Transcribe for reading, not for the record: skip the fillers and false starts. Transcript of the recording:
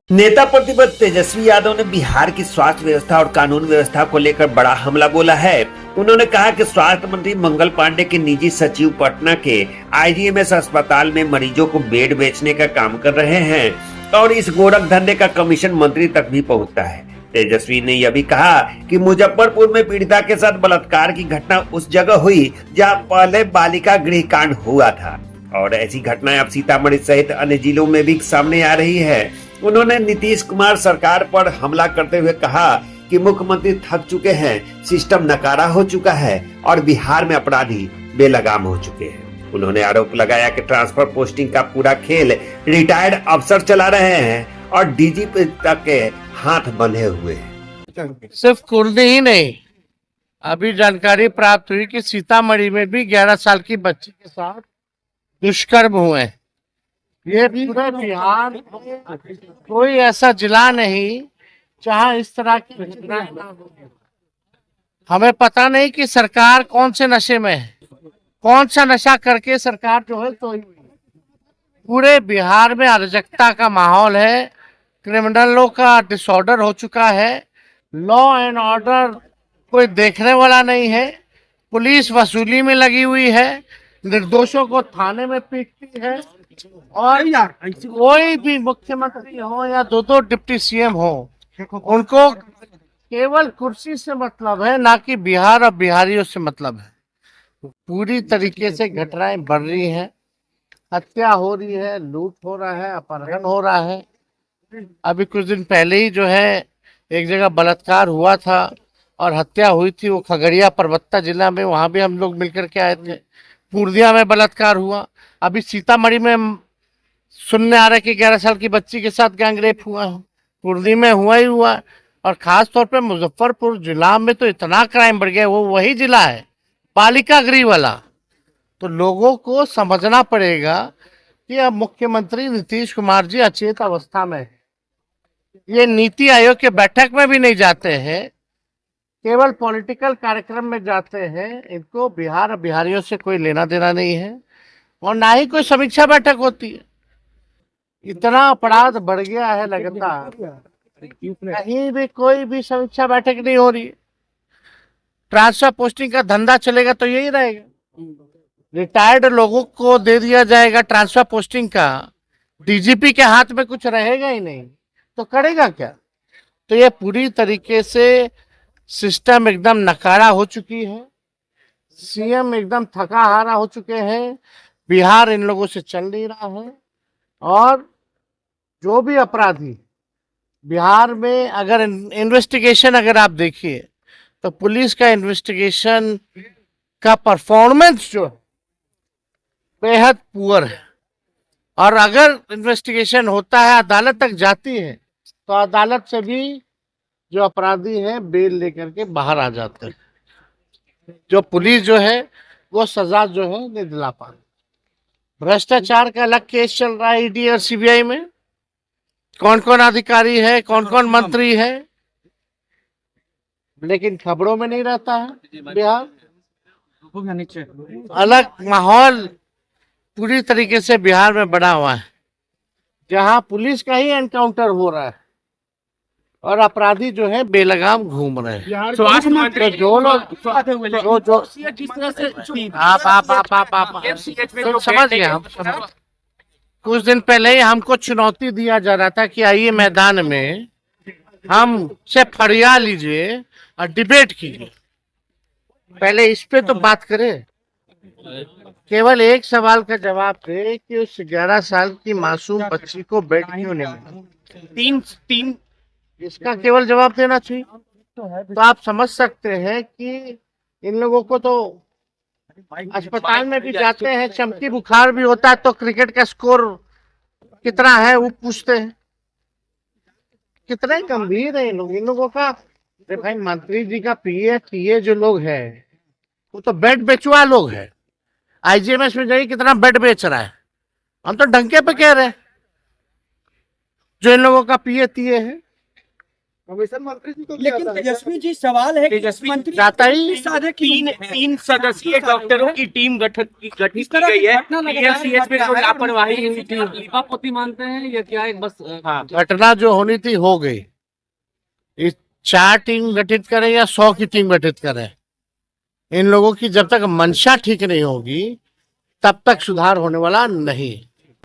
नेता प्रतिपक्ष तेजस्वी यादव ने बिहार की स्वास्थ्य व्यवस्था और कानून व्यवस्था को लेकर बड़ा हमला बोला है। उन्होंने कहा कि स्वास्थ्य मंत्री मंगल पांडे के निजी सचिव पटना के आईजीएमएस अस्पताल में मरीजों को बेड बेचने का काम कर रहे हैं और इस गोरख धंधे का कमीशन मंत्री तक भी पहुंचता है। तेजस्वी ने यह भी कहा कि मुजफ्फरपुर में पीड़िता के साथ बलात्कार की घटना उस जगह हुई जहां पहले बालिका गृह कांड हुआ था और ऐसी घटनाएं अब सीतामढ़ी सहित अन्य जिलों में भी सामने आ रही है। उन्होंने नीतीश कुमार सरकार पर हमला करते हुए कहा कि मुख्यमंत्री थक चुके हैं, सिस्टम नकारा हो चुका है और बिहार में अपराधी बेलगाम हो चुके हैं। उन्होंने आरोप लगाया कि ट्रांसफर पोस्टिंग का पूरा खेल रिटायर्ड अफसर चला रहे हैं और डीजीपी तक के हाथ बंधे हुए हैं। सिर्फ कुर्दी ही नहीं, अभी जानकारी प्राप्त हुई कि सीतामढ़ी में भी 11 साल की बच्ची के साथ दुष्कर्म हुए। ये पूरे बिहार में कोई ऐसा जिला नहीं जहां इस तरह की घटनाएं ना हो। हमें पता नहीं कि सरकार कौन से नशे में है, कौन सा नशा करके सरकार जो है तो पूरे बिहार में अराजकता का माहौल है, क्रिमिनलों का डिसऑर्डर हो चुका है, लॉ एंड ऑर्डर कोई देखने वाला नहीं है, पुलिस वसूली में लगी हुई है, निर्दोषों को थाने में पीटती है और कोई भी मुख्यमंत्री हो या दो डिप्टी सीएम हो, उनको केवल कुर्सी से मतलब है, ना कि बिहार और बिहारियों से मतलब है। पूरी तरीके से घटनाएं बढ़ रही हैं, हत्या हो रही है, लूट हो रहा है, अपहरण हो रहा है। अभी कुछ दिन पहले ही जो है एक जगह बलात्कार हुआ था और हत्या हुई थी, वो खगड़िया परबत्ता जिला में, वहां भी हम लोग मिलकर के आए थे। पूर्णिया में बलात्कार हुआ, अभी सीतामढ़ी में सुनने आ रहा है कि 11 साल की बच्ची के साथ गैंग रेप हुआ है, पूर्णिया में हुआ ही हुआ। और खास तौर पे मुजफ्फरपुर जिला में तो इतना क्राइम बढ़ गया, वो वही जिला है बालिका गृह वाला। तो लोगों को समझना पड़ेगा कि अब मुख्यमंत्री नीतीश कुमार जी अचेत अवस्था में है। ये नीति आयोग के बैठक में भी नहीं जाते हैं, केवल पॉलिटिकल कार्यक्रम में जाते हैं। इनको बिहार और बिहारियों से कोई लेना देना नहीं है और ना ही कोई समीक्षा बैठक होती है। इतना अपराध बढ़ गया है लगातार, कहीं भी कोई भी समीक्षा बैठक नहीं हो रही है। ट्रांसफर पोस्टिंग का धंधा चलेगा तो यही रहेगा, रिटायर्ड लोगों को दे दिया जाएगा ट्रांसफर पोस्टिंग का, डीजीपी के हाथ में कुछ रहेगा ही नहीं, तो करेगा क्या। तो ये पूरी तरीके से सिस्टम एकदम नकारा हो चुकी है, सीएम एकदम थका हारा हो चुके हैं, बिहार इन लोगों से चल नहीं रहा है। और जो भी अपराधी बिहार में, अगर इन्वेस्टिगेशन अगर आप देखिए तो पुलिस का इन्वेस्टिगेशन का परफॉर्मेंस जो बेहद पुअर है। और अगर इन्वेस्टिगेशन होता है, अदालत तक जाती है, तो अदालत से भी जो अपराधी हैं बेल लेकर के बाहर आ जाते हैं। जो पुलिस जो है वो सजा जो है नहीं दिला पा रही। भ्रष्टाचार का अलग केस चल रहा है ईडी और सीबीआई में, कौन कौन अधिकारी है, कौन कौन मंत्री है, लेकिन खबरों में नहीं रहता है। बिहार अलग माहौल पूरी तरीके से बिहार में बना हुआ है, जहां पुलिस का ही एनकाउंटर हो रहा है और अपराधी जो है बेलगाम घूम रहे हैं। स्वास्थ्य मंत्री जो लोग जो जिस तरह से आप समझ गए। हम कुछ दिन पहले ही हमको चुनौती दिया जा रहा था कि आइए मैदान में हमसे फरिया लीजिए और डिबेट कीजिए। पहले इस पे तो बात करें, केवल एक सवाल का जवाब दे कि उस 11 साल की मासूम बच्ची को बेड क्यों नहीं मिला। तीन इसका केवल जवाब देना चाहिए। तो आप समझ सकते हैं कि इन लोगों को तो अस्पताल में भी जाते हैं, चमकी बुखार भी होता है तो क्रिकेट का स्कोर कितना है वो पूछते हैं। कितने गंभीर है इन लोगों का। भाई मंत्री जी का पीए टीए जो लोग हैं वो तो बेड बेचुआ लोग हैं। आईजीएमएस में जाइए कितना बेड बेच रहा है, हम तो डंके पे कह रहे हैं। जो इन लोगों का पीए टीए है कमीशन मंत्री जी को भी लेकिन आता है। तेजस्वी जी सवाल है कि तेजस्वी मंत्री जाता ही साझा तीन सदस्यीय डॉक्टरों की टीम गठित की गई है। पीएमसीएच में कोई लापरवाही हुई थी, लीपापोती मानते हैं या क्या है? बस हाँ, घटना जो होनी थी हो गई। इस 4 टीम गठित करें या 100 की टीम गठित करें, इन लोगों की जब तक मंशा ठीक नहीं होगी तब तक सुधार होने वाला नहीं।